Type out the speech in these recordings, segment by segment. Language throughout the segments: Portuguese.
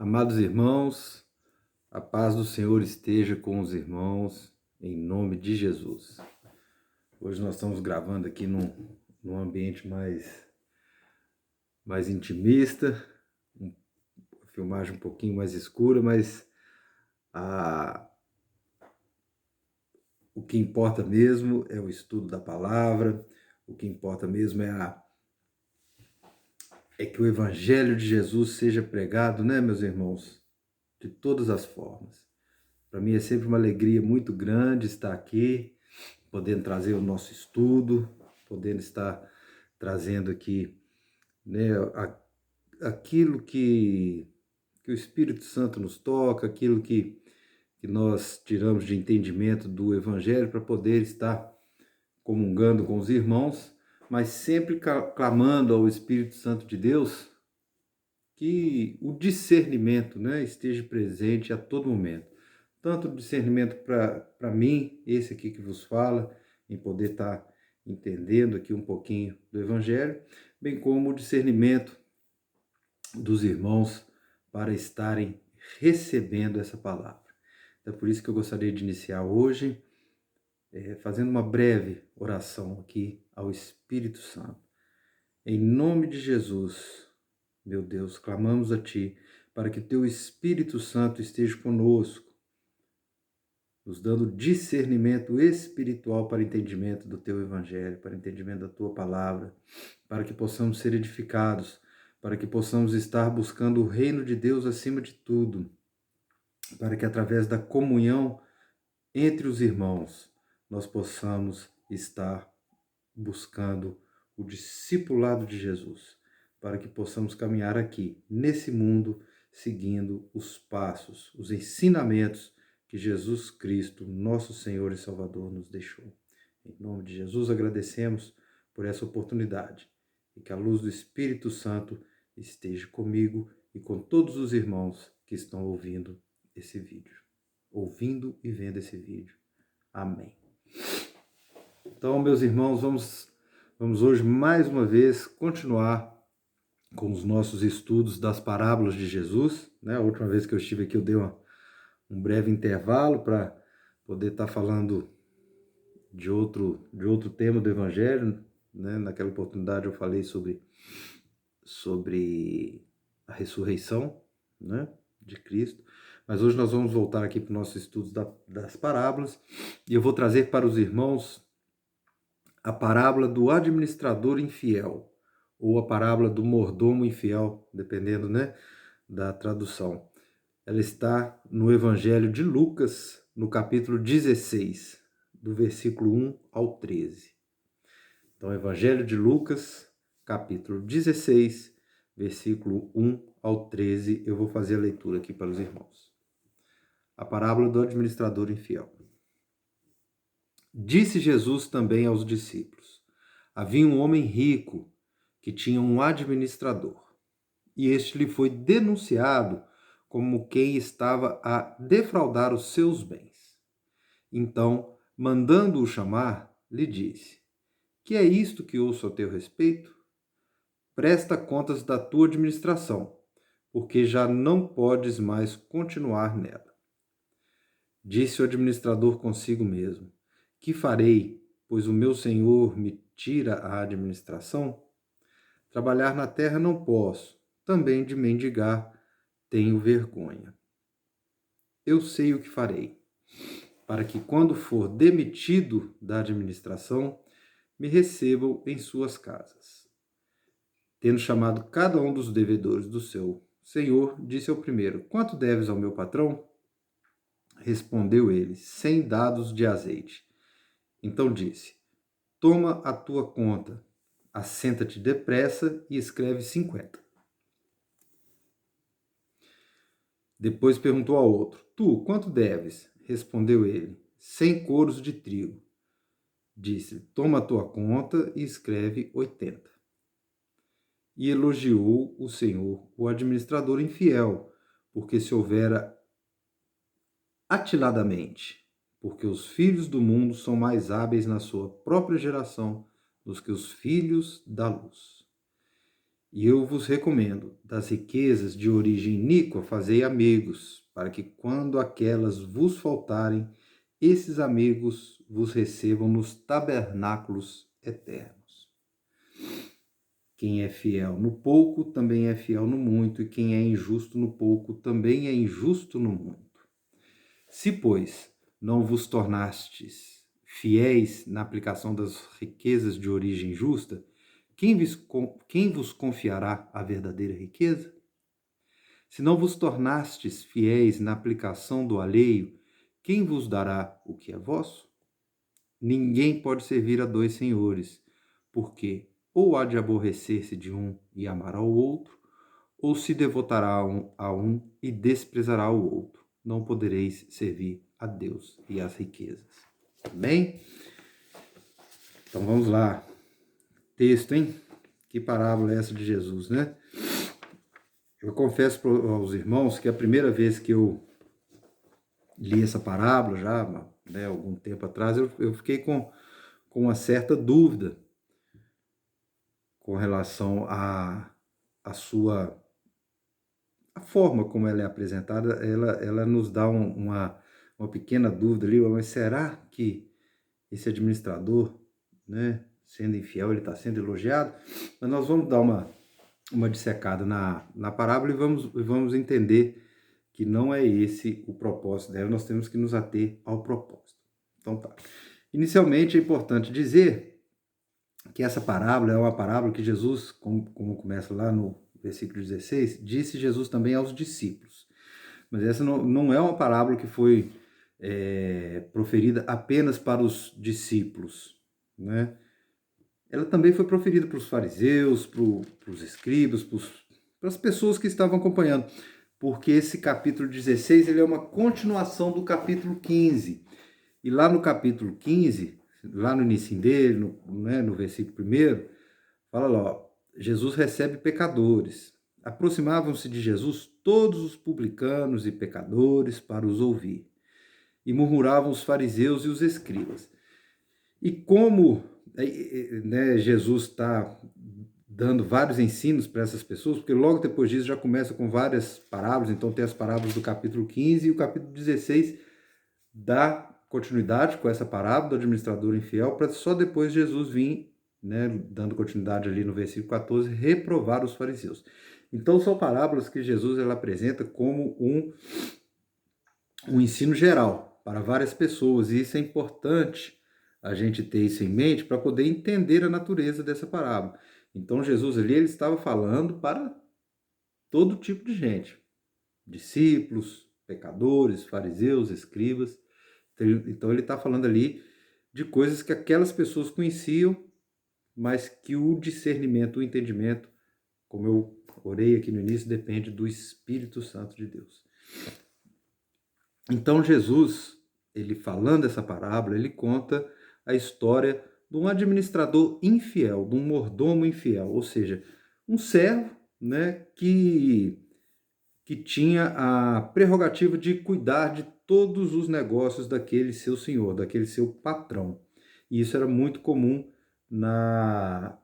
Amados irmãos, a paz do Senhor esteja com os irmãos, em nome de Jesus. Hoje nós estamos gravando aqui num ambiente mais intimista, uma filmagem um pouquinho mais escura, mas o que importa mesmo é o estudo da palavra, o que importa mesmo é que o Evangelho de Jesus seja pregado, né, meus irmãos, de todas as formas. Para mim é sempre uma alegria muito grande estar aqui, podendo trazer o nosso estudo, podendo estar trazendo aqui, né, aquilo que o Espírito Santo nos toca, aquilo que nós tiramos de entendimento do Evangelho para poder estar comungando com os irmãos, mas sempre clamando ao Espírito Santo de Deus que o discernimento, né, esteja presente a todo momento. Tanto o discernimento para mim, esse aqui que vos fala, em poder estar entendendo aqui um pouquinho do Evangelho, bem como o discernimento dos irmãos para estarem recebendo essa palavra. Então, é por isso que eu gostaria de iniciar hoje fazendo uma breve oração aqui ao Espírito Santo. Em nome de Jesus, meu Deus, clamamos a Ti para que Teu Espírito Santo esteja conosco, nos dando discernimento espiritual para entendimento do Teu Evangelho, para entendimento da Tua Palavra, para que possamos ser edificados, para que possamos estar buscando o reino de Deus acima de tudo, para que através da comunhão entre os irmãos nós possamos estar buscando o discipulado de Jesus, para que possamos caminhar aqui, nesse mundo, seguindo os passos, os ensinamentos que Jesus Cristo, nosso Senhor e Salvador, nos deixou. Em nome de Jesus, agradecemos por essa oportunidade e que a luz do Espírito Santo esteja comigo e com todos os irmãos que estão ouvindo esse vídeo, ouvindo e vendo esse vídeo. Amém. Então, meus irmãos, vamos hoje mais uma vez continuar com os nossos estudos das parábolas de Jesus, né? A última vez que eu estive aqui eu dei um breve intervalo para poder estar falando de outro tema do Evangelho, né? Naquela oportunidade eu falei sobre a ressurreição, né, de Cristo, mas hoje nós vamos voltar aqui para o nosso estudo das parábolas e eu vou trazer para os irmãos a parábola do administrador infiel, ou a parábola do mordomo infiel, dependendo, né, da tradução. Ela está no Evangelho de Lucas, no capítulo 16, do versículo 1 ao 13. Então, Evangelho de Lucas, capítulo 16, versículo 1 ao 13, eu vou fazer a leitura aqui para os irmãos. A parábola do administrador infiel. Disse Jesus também aos discípulos: havia um homem rico que tinha um administrador, e este lhe foi denunciado como quem estava a defraudar os seus bens. Então, mandando-o chamar, lhe disse: que é isto que ouço a teu respeito? Presta contas da tua administração, porque já não podes mais continuar nela. Disse o administrador consigo mesmo: que farei, pois o meu senhor me tira a administração? Trabalhar na terra não posso, também de mendigar tenho vergonha. Eu sei o que farei, para que quando for demitido da administração, me recebam em suas casas. Tendo chamado cada um dos devedores do seu senhor, disse ao primeiro: quanto deves ao meu patrão? Respondeu ele: 100 dados de azeite. Então disse: toma a tua conta, assenta-te depressa e escreve 50. Depois perguntou ao outro: tu, quanto deves? Respondeu ele: 100 coros de trigo. Disse: toma a tua conta e escreve 80. E elogiou o Senhor, o administrador infiel, porque se houvera atiladamente, porque os filhos do mundo são mais hábeis na sua própria geração do que os filhos da luz. E eu vos recomendo, das riquezas de origem iníqua, fazei amigos, para que quando aquelas vos faltarem, esses amigos vos recebam nos tabernáculos eternos. Quem é fiel no pouco, também é fiel no muito, e quem é injusto no pouco, também é injusto no muito. Se, pois, não vos tornastes fiéis na aplicação das riquezas de origem justa, quem vos confiará a verdadeira riqueza? Se não vos tornastes fiéis na aplicação do alheio, quem vos dará o que é vosso? Ninguém pode servir a dois senhores, porque ou há de aborrecer-se de um e amar ao outro, ou se devotará a um e desprezará o outro. Não podereis servir a Deus e às riquezas. Bem? Então vamos lá. Texto, hein? Que parábola é essa de Jesus, né? Eu confesso aos irmãos que a primeira vez que eu li essa parábola, já né, algum tempo atrás, eu fiquei com uma certa dúvida com relação a sua a forma como ela é apresentada. Ela nos dá uma pequena dúvida ali, mas será que esse administrador, né, sendo infiel, ele está sendo elogiado? Mas nós vamos dar uma dissecada na parábola e vamos entender que não é esse o propósito dela, nós temos que nos ater ao propósito. Então tá. Inicialmente é importante dizer que essa parábola é uma parábola que Jesus, como começa lá no versículo 16, disse Jesus também aos discípulos. Mas essa não é uma parábola que foi proferida apenas para os discípulos, né? Ela também foi proferida para os fariseus, para os escribas, para as pessoas que estavam acompanhando, porque esse capítulo 16 ele é uma continuação do capítulo 15. E lá no capítulo 15, lá no início dele, no versículo 1, fala lá, ó, Jesus recebe pecadores. Aproximavam-se de Jesus todos os publicanos e pecadores para os ouvir. E murmuravam os fariseus e os escribas. E como né, Jesus está dando vários ensinos para essas pessoas, porque logo depois disso já começa com várias parábolas, então tem as parábolas do capítulo 15 e o capítulo 16 dá continuidade com essa parábola do administrador infiel, para só depois Jesus vir, né, dando continuidade ali no versículo 14, reprovar os fariseus. Então são parábolas que Jesus ela apresenta como um ensino geral para várias pessoas, e isso é importante a gente ter isso em mente para poder entender a natureza dessa parábola. Então Jesus ali ele estava falando para todo tipo de gente, discípulos, pecadores, fariseus, escribas. Então ele está falando ali de coisas que aquelas pessoas conheciam, mas que o discernimento, o entendimento, como eu orei aqui no início, depende do Espírito Santo de Deus. Então Jesus, ele falando essa parábola, ele conta a história de um administrador infiel, de um mordomo infiel, ou seja, um servo, né, que tinha a prerrogativa de cuidar de todos os negócios daquele seu senhor, daquele seu patrão. E isso era muito comum na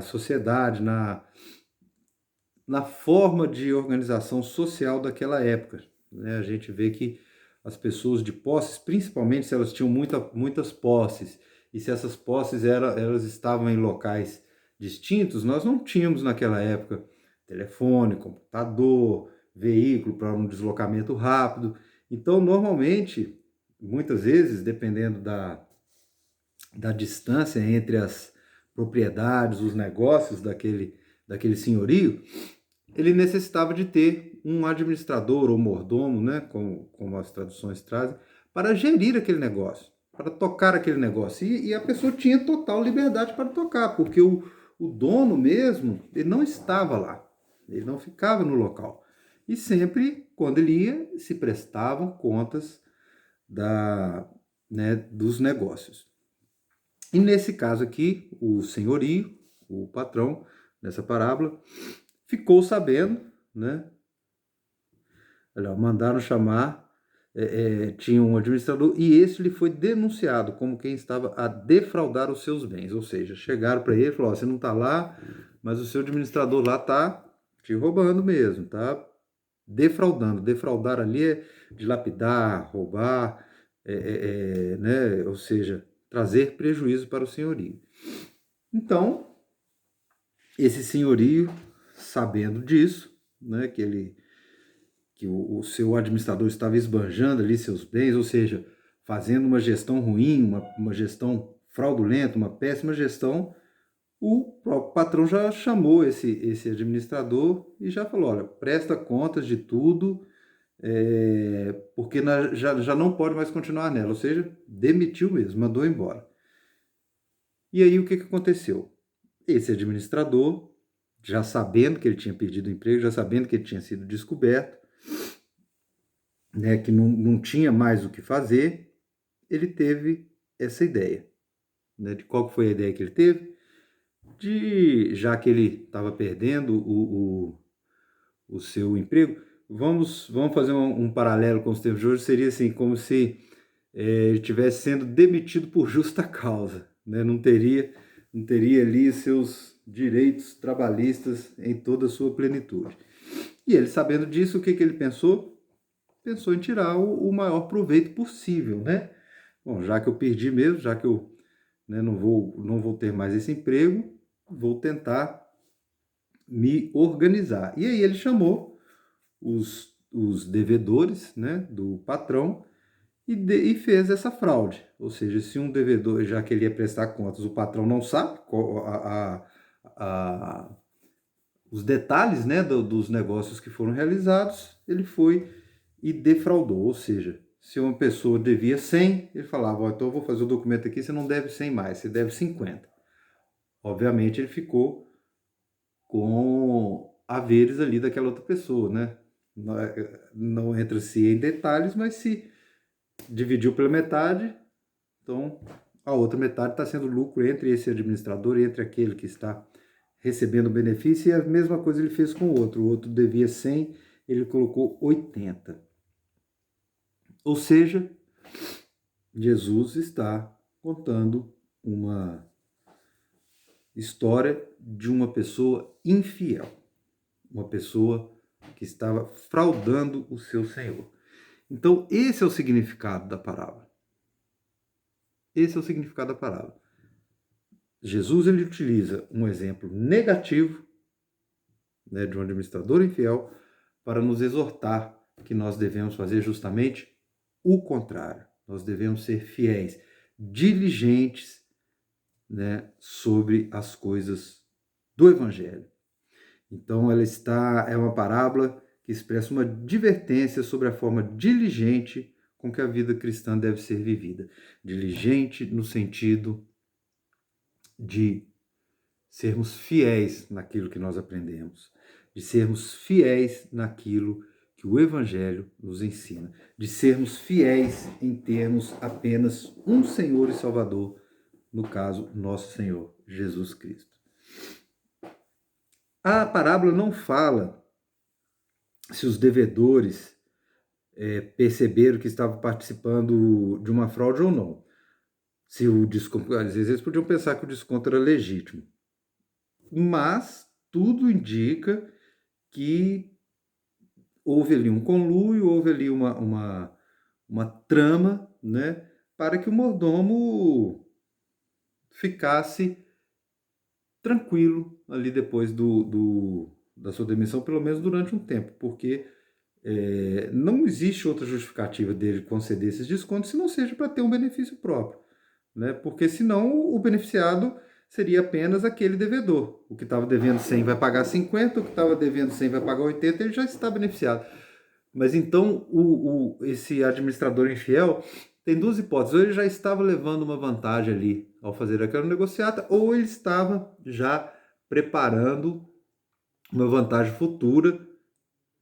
sociedade, na forma de organização social daquela época. Né? A gente vê que as pessoas de posses, principalmente se elas tinham muitas posses, e se essas posses elas estavam em locais distintos, nós não tínhamos naquela época telefone, computador, veículo para um deslocamento rápido. Então, normalmente, muitas vezes, dependendo da distância entre as propriedades, os negócios daquele senhorio, ele necessitava de ter um administrador ou mordomo, né, como as traduções trazem, para gerir aquele negócio, para tocar aquele negócio. E a pessoa tinha total liberdade para tocar, porque o dono mesmo, ele não estava lá, ele não ficava no local. E sempre, quando ele ia, se prestavam contas dos negócios. E nesse caso aqui, o senhorio, o patrão, nessa parábola, ficou sabendo, né? Mandaram chamar, tinha um administrador, e esse lhe foi denunciado como quem estava a defraudar os seus bens. Ou seja, chegaram para ele e falaram, você não está lá, mas o seu administrador lá está te roubando mesmo, tá defraudando. Defraudar ali é dilapidar, roubar, né? Ou seja, trazer prejuízo para o senhorio. Então, esse senhorio, sabendo disso, né, que o seu administrador estava esbanjando ali seus bens, ou seja, fazendo uma gestão ruim, uma gestão fraudulenta, uma péssima gestão, o próprio patrão já chamou esse administrador e já falou, olha, presta contas de tudo, porque já não pode mais continuar nela, ou seja, demitiu mesmo, mandou embora. E aí o que aconteceu? Esse administrador, já sabendo que ele tinha perdido o emprego, já sabendo que ele tinha sido descoberto, né, que não tinha mais o que fazer, ele teve essa ideia. Né? De qual foi a ideia que ele teve? Já que ele estava perdendo o seu emprego, vamos fazer um paralelo com os tempos de hoje, seria assim, como se ele estivesse sendo demitido por justa causa, né? Não teria ali seus direitos trabalhistas em toda a sua plenitude. E ele, sabendo disso, o que ele pensou? Pensou em tirar o maior proveito possível, né? Bom, já que eu perdi mesmo, já que eu, né, não vou ter mais esse emprego, vou tentar me organizar. E aí ele chamou os devedores, né, do patrão e fez essa fraude. Ou seja, se um devedor, já que ele ia prestar contas, o patrão não sabe os detalhes, né, dos negócios que foram realizados, ele foi e defraudou. Ou seja, se uma pessoa devia 100, ele falava, então eu vou fazer o documento aqui, você não deve 100 mais, você deve 50. Obviamente ele ficou com haveres ali daquela outra pessoa, né? Não entra-se em detalhes, mas se dividiu pela metade, então a outra metade está sendo lucro entre esse administrador e entre aquele que está recebendo o benefício, e a mesma coisa ele fez com o outro devia 100, ele colocou 80. Ou seja, Jesus está contando uma história de uma pessoa infiel, uma pessoa que estava fraudando o seu Senhor. Então, esse é o significado da parábola. Esse é o significado da parábola. Jesus ele utiliza um exemplo negativo, né, de um administrador infiel para nos exortar que nós devemos fazer justamente o contrário. Nós devemos ser fiéis, diligentes, né, sobre as coisas do Evangelho. Então, é uma parábola que expressa uma advertência sobre a forma diligente com que a vida cristã deve ser vivida. Diligente no sentido de sermos fiéis naquilo que nós aprendemos, de sermos fiéis naquilo que o Evangelho nos ensina, de sermos fiéis em termos apenas um Senhor e Salvador, no caso, nosso Senhor, Jesus Cristo. A parábola não fala se os devedores perceberam que estavam participando de uma fraude ou não. Se o desconto, às vezes eles podiam pensar que o desconto era legítimo. Mas tudo indica que houve ali um conluio, houve ali uma trama, né, para que o mordomo ficasse tranquilo ali depois da sua demissão, pelo menos durante um tempo, porque não existe outra justificativa dele conceder esses descontos se não seja para ter um benefício próprio, né? Porque senão o beneficiado seria apenas aquele devedor. O que estava devendo 100 vai pagar 50, o que estava devendo 100 vai pagar 80, ele já está beneficiado. Mas então esse administrador infiel tem duas hipóteses. Ou ele já estava levando uma vantagem ali ao fazer aquela negociata, ou ele estava já preparando uma vantagem futura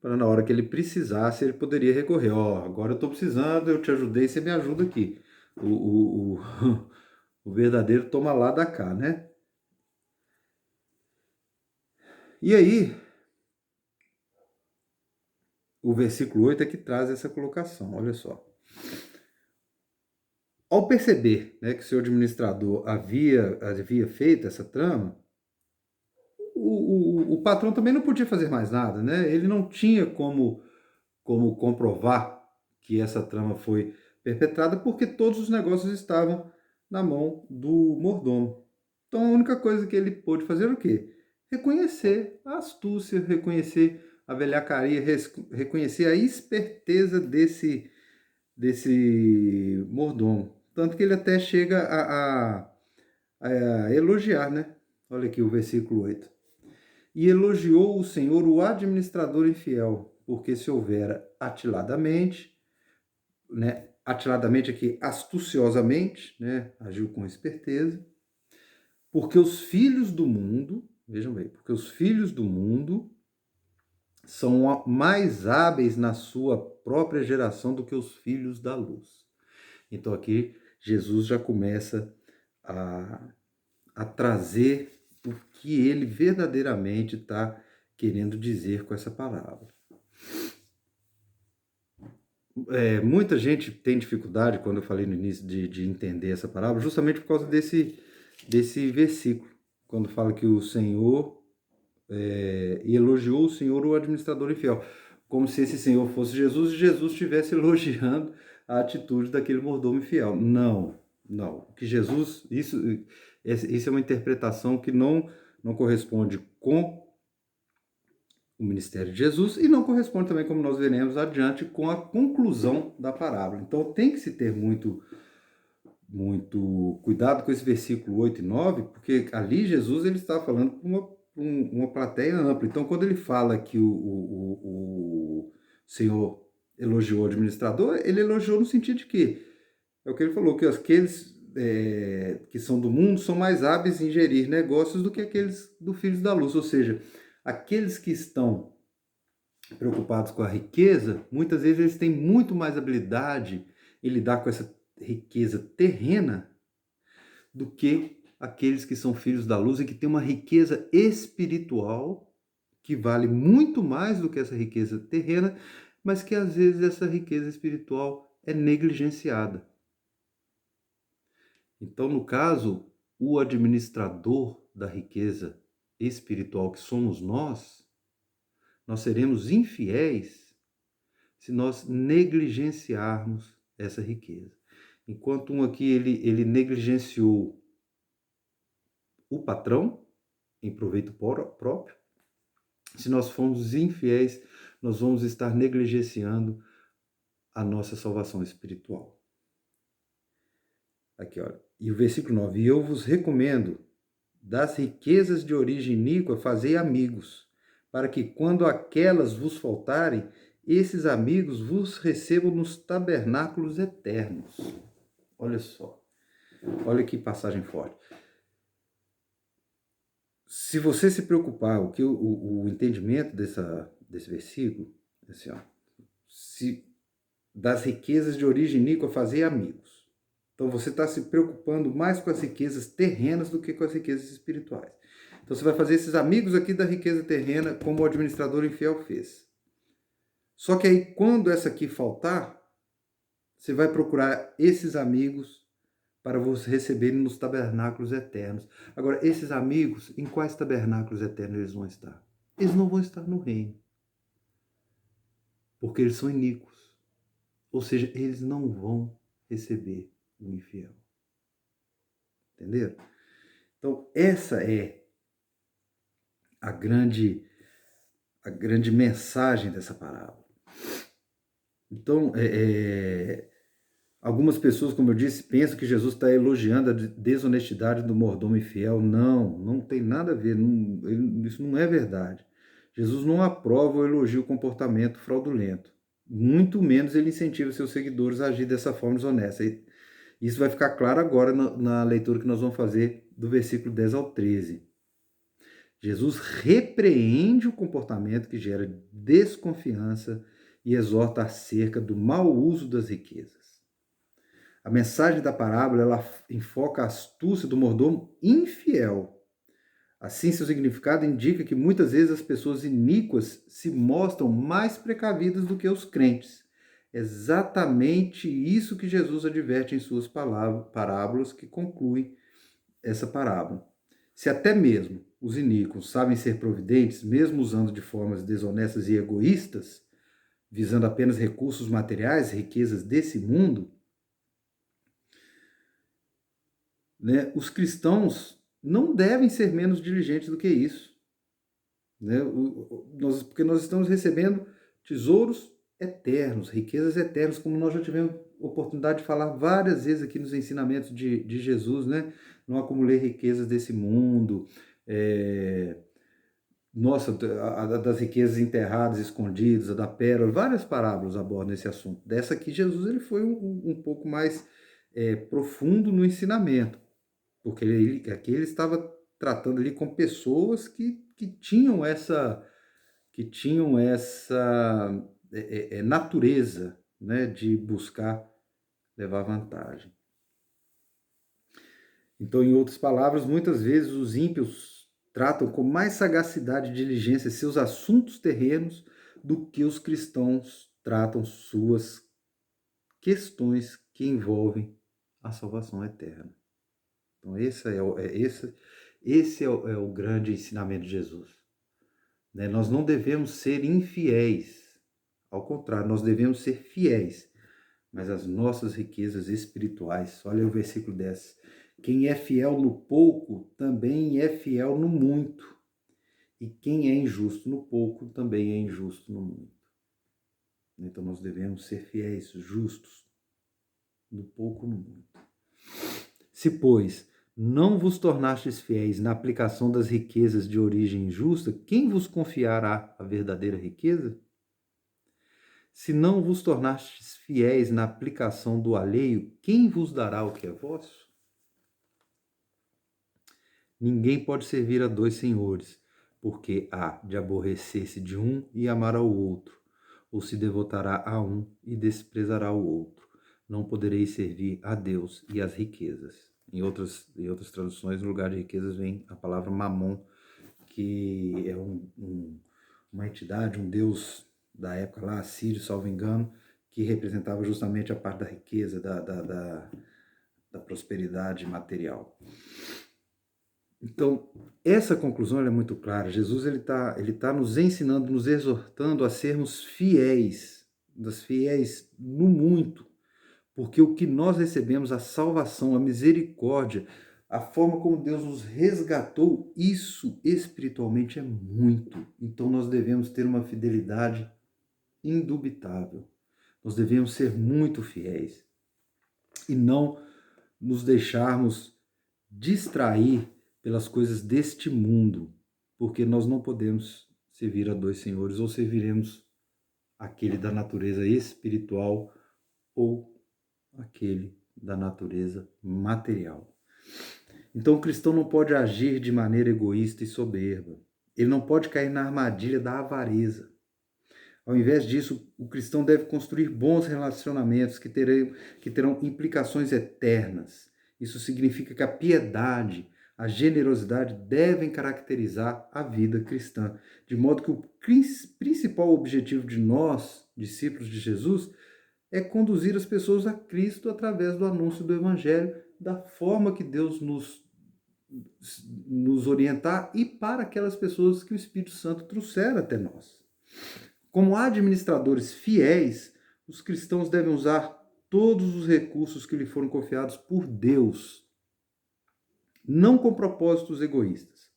para na hora que ele precisasse, ele poderia recorrer. Agora eu estou precisando, eu te ajudei, você me ajuda aqui. O verdadeiro toma lá da cá, né? E aí, o versículo 8 é que traz essa colocação, olha só. Ao perceber, né, que o seu administrador havia feito essa trama, o patrão também não podia fazer mais nada, né? Ele não tinha como comprovar que essa trama foi perpetrada, porque todos os negócios estavam na mão do mordomo. Então a única coisa que ele pôde fazer era o quê? Reconhecer a astúcia, reconhecer a velhacaria, reconhecer a esperteza desse mordomo. Tanto que ele até chega a elogiar, né? Olha aqui o versículo 8. E elogiou o Senhor o administrador infiel, porque se houvera atiladamente, né? Atiladamente aqui, astuciosamente, né? Agiu com esperteza, porque os filhos do mundo, vejam bem, porque os filhos do mundo são mais hábeis na sua própria geração do que os filhos da luz. Então aqui Jesus já começa a trazer o que ele verdadeiramente está querendo dizer com essa palavra. Muita gente tem dificuldade, quando eu falei no início, de entender essa palavra, justamente por causa desse versículo, quando fala que o Senhor e elogiou o Senhor o administrador infiel, como se esse Senhor fosse Jesus e Jesus estivesse elogiando a atitude daquele mordomo infiel. Não, não. Que Jesus, isso é uma interpretação que não corresponde com o ministério de Jesus e não corresponde também, como nós veremos adiante, com a conclusão da parábola. Então tem que se ter muito cuidado com esse versículo 8 e 9, porque ali Jesus ele está falando com uma plateia ampla. Então quando ele fala que o Senhor elogiou o administrador, ele elogiou no sentido de que, é o que ele falou, que aqueles que são do mundo são mais hábeis em gerir negócios do que aqueles do Filhos da Luz, ou seja, aqueles que estão preocupados com a riqueza, muitas vezes eles têm muito mais habilidade em lidar com essa riqueza terrena do que aqueles que são filhos da luz e que têm uma riqueza espiritual que vale muito mais do que essa riqueza terrena, mas que às vezes essa riqueza espiritual é negligenciada. Então, no caso, o administrador da riqueza espiritual que somos nós seremos infiéis se nós negligenciarmos essa riqueza. Enquanto um aqui ele negligenciou o patrão em proveito próprio, se nós formos infiéis, nós vamos estar negligenciando a nossa salvação espiritual. Aqui, olha. E o versículo 9. E eu vos recomendo, das riquezas de origem iníqua, fazei amigos, para que quando aquelas vos faltarem, esses amigos vos recebam nos tabernáculos eternos. Olha só. Olha que passagem forte. Se você se preocupar, o entendimento desse versículo, assim, ó, se das riquezas de origem iníqua fazer amigos. Então você está se preocupando mais com as riquezas terrenas do que com as riquezas espirituais. Então você vai fazer esses amigos aqui da riqueza terrena, como o administrador infiel fez. Só que aí, quando essa aqui faltar, você vai procurar esses amigos para você receberem nos tabernáculos eternos. Agora, esses amigos, em quais tabernáculos eternos eles vão estar? Eles não vão estar no reino, porque eles são iníquos. Ou seja, eles não vão receber o infiel. Entenderam? Então, essa é a grande mensagem dessa parábola. Então, algumas pessoas, como eu disse, pensam que Jesus está elogiando a desonestidade do mordomo infiel. Não, não tem nada a ver, isso não é verdade. Jesus não aprova ou elogia o comportamento fraudulento. Muito menos ele incentiva seus seguidores a agir dessa forma desonesta. Isso vai ficar claro agora na leitura que nós vamos fazer do versículo 10 ao 13. Jesus repreende o comportamento que gera desconfiança e exorta acerca do mau uso das riquezas. A mensagem da parábola ela enfoca a astúcia do mordomo infiel. Assim, seu significado indica que muitas vezes as pessoas iníquas se mostram mais precavidas do que os crentes. Exatamente isso que Jesus adverte em suas parábolas que concluem essa parábola. Se até mesmo os iníquos sabem ser providentes, mesmo usando de formas desonestas e egoístas, visando apenas recursos materiais, riquezas desse mundo, né, os cristãos não devem ser menos diligentes do que isso. Né? Porque nós estamos recebendo tesouros eternos, riquezas eternas, como nós já tivemos oportunidade de falar várias vezes aqui nos ensinamentos de Jesus, né? Não acumulei riquezas desse mundo, nossa, das riquezas enterradas, escondidas, a da pérola, várias parábolas abordam esse assunto. Dessa aqui, Jesus ele foi um pouco mais profundo no ensinamento, porque aqui ele estava tratando ali com pessoas que tinham essa natureza, né, de buscar levar vantagem. Então, em outras palavras, muitas vezes os ímpios tratam com mais sagacidade e diligência seus assuntos terrenos do que os cristãos tratam suas questões que envolvem a salvação eterna. Então, esse é o grande ensinamento de Jesus. Né? Nós não devemos ser infiéis, ao contrário, nós devemos ser fiéis, mas as nossas riquezas espirituais, olha o versículo 10, quem é fiel no pouco, também é fiel no muito, e quem é injusto no pouco, também é injusto no muito. Então nós devemos ser fiéis, justos, no pouco, no muito. Se, pois, não vos tornastes fiéis na aplicação das riquezas de origem injusta, quem vos confiará a verdadeira riqueza? Se não vos tornastes fiéis na aplicação do alheio, quem vos dará o que é vosso? Ninguém pode servir a dois senhores, porque há de aborrecer-se de um e amar ao outro, ou se devotará a um e desprezará o outro. Não podereis servir a Deus e às riquezas. Em outras traduções, no lugar de riquezas vem a palavra mamon, que é uma entidade, um deus da época lá, assírio, salvo engano, que representava justamente a parte da riqueza, da prosperidade material. Então, essa conclusão é muito clara. Jesus ele tá nos ensinando, nos exortando a sermos fiéis no muito, porque o que nós recebemos, a salvação, a misericórdia, a forma como Deus nos resgatou, isso espiritualmente é muito. Então nós devemos ter uma fidelidade indubitável. Nós devemos ser muito fiéis e não nos deixarmos distrair pelas coisas deste mundo, porque nós não podemos servir a dois senhores, ou serviremos aquele da natureza espiritual ou aquele da natureza material. Então o cristão não pode agir de maneira egoísta e soberba. Ele não pode cair na armadilha da avareza. Ao invés disso, o cristão deve construir bons relacionamentos que terão implicações eternas. Isso significa que a piedade, a generosidade devem caracterizar a vida cristã, de modo que o principal objetivo de nós, discípulos de Jesus, é conduzir as pessoas a Cristo através do anúncio do Evangelho, da forma que Deus nos orientar e para aquelas pessoas que o Espírito Santo trouxer até nós. Como administradores fiéis, os cristãos devem usar todos os recursos que lhe foram confiados por Deus, não com propósitos egoístas,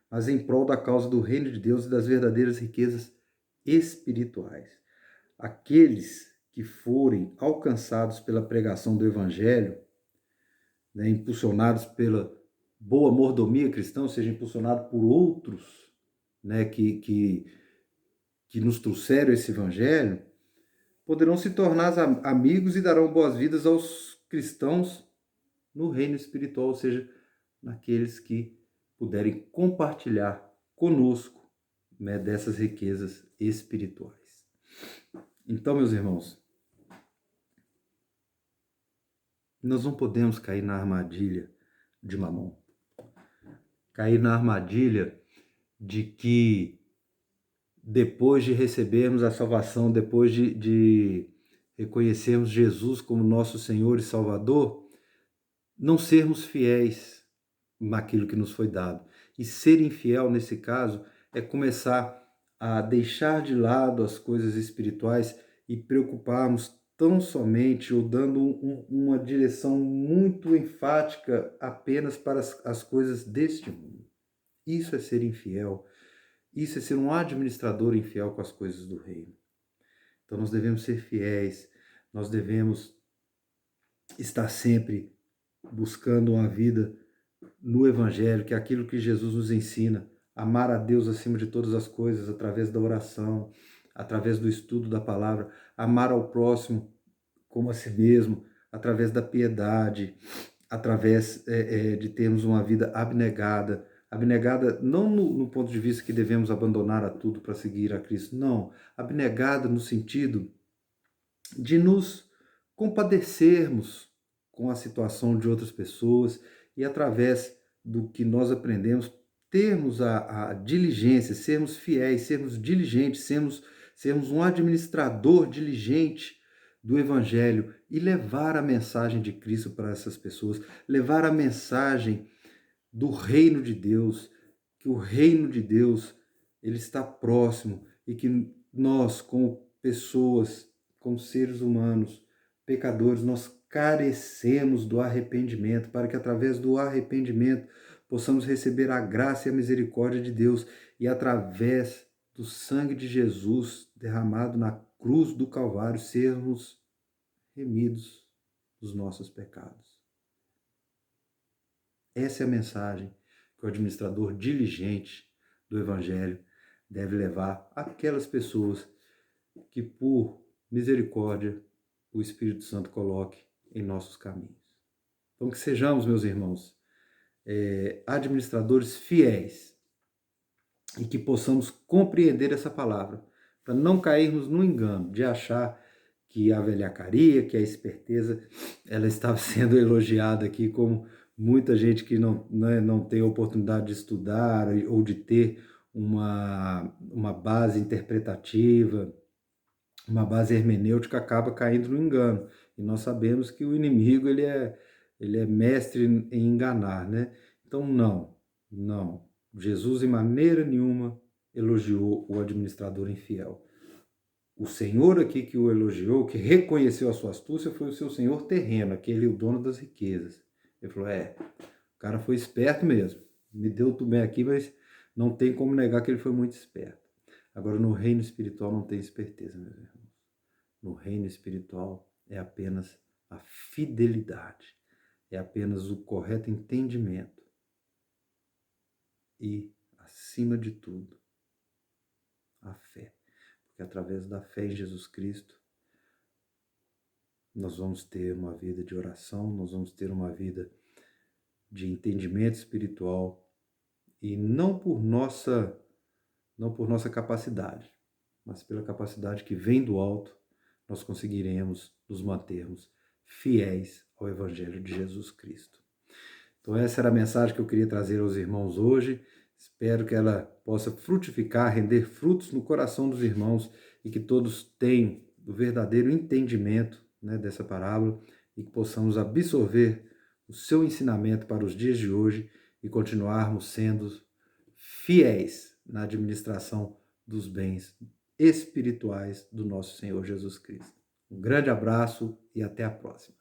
mas em prol da causa do reino de Deus e das verdadeiras riquezas espirituais. Aqueles que forem alcançados pela pregação do Evangelho, né, impulsionados pela boa mordomia cristã, ou seja, impulsionados por outros, né, que nos trouxeram esse Evangelho, poderão se tornar amigos e darão boas-vindas aos cristãos no reino espiritual, ou seja, naqueles que puderem compartilhar conosco, né, dessas riquezas espirituais. Então, meus irmãos, nós não podemos cair na armadilha de Mamon. Cair na armadilha de que depois de recebermos a salvação, depois de reconhecermos Jesus como nosso Senhor e Salvador, não sermos fiéis naquilo que nos foi dado. E ser infiel, nesse caso, é começar a deixar de lado as coisas espirituais e preocuparmos tão somente ou dando uma direção muito enfática apenas para as coisas deste mundo. Isso é ser infiel. Isso é ser um administrador infiel com as coisas do reino. Então nós devemos ser fiéis, nós devemos estar sempre buscando uma vida no Evangelho, que é aquilo que Jesus nos ensina, amar a Deus acima de todas as coisas, através da oração, através do estudo da palavra, amar ao próximo como a si mesmo, através da piedade, através de termos uma vida abnegada. Abnegada não no ponto de vista que devemos abandonar a tudo para seguir a Cristo, não. Abnegada no sentido de nos compadecermos com a situação de outras pessoas e através do que nós aprendemos, termos a diligência, sermos fiéis, sermos diligentes, sermos um administrador diligente do Evangelho e levar a mensagem de Cristo para essas pessoas, levar a mensagem do reino de Deus, que o reino de Deus ele está próximo e que nós, como pessoas, como seres humanos, pecadores, nós carecemos do arrependimento, para que através do arrependimento possamos receber a graça e a misericórdia de Deus e através do sangue de Jesus derramado na cruz do Calvário sermos remidos dos nossos pecados. Essa é a mensagem que o administrador diligente do Evangelho deve levar àquelas pessoas que, por misericórdia, o Espírito Santo coloque em nossos caminhos. Então, que sejamos, meus irmãos, administradores fiéis e que possamos compreender essa palavra, para não cairmos no engano de achar que a velhacaria, que a esperteza, ela estava sendo elogiada aqui como muita gente que não tem a oportunidade de estudar ou de ter uma base interpretativa, uma base hermenêutica, acaba caindo no engano. E nós sabemos que o inimigo ele é mestre em enganar, né? Então não. Jesus em maneira nenhuma elogiou o administrador infiel. O Senhor aqui que o elogiou, que reconheceu a sua astúcia, foi o seu senhor terreno, aquele o dono das riquezas. Ele falou, o cara foi esperto mesmo, me deu tudo bem aqui, mas não tem como negar que ele foi muito esperto. Agora, no reino espiritual não tem esperteza, meus irmãos. No reino espiritual é apenas a fidelidade, é apenas o correto entendimento e, acima de tudo, a fé. Porque através da fé em Jesus Cristo, nós vamos ter uma vida de oração, nós vamos ter uma vida de entendimento espiritual e não por nossa capacidade, mas pela capacidade que vem do alto, nós conseguiremos nos mantermos fiéis ao Evangelho de Jesus Cristo. Então essa era a mensagem que eu queria trazer aos irmãos hoje. Espero que ela possa frutificar, render frutos no coração dos irmãos e que todos tenham o verdadeiro entendimento, né, dessa parábola e que possamos absorver o seu ensinamento para os dias de hoje e continuarmos sendo fiéis na administração dos bens espirituais do nosso Senhor Jesus Cristo. Um grande abraço e até a próxima.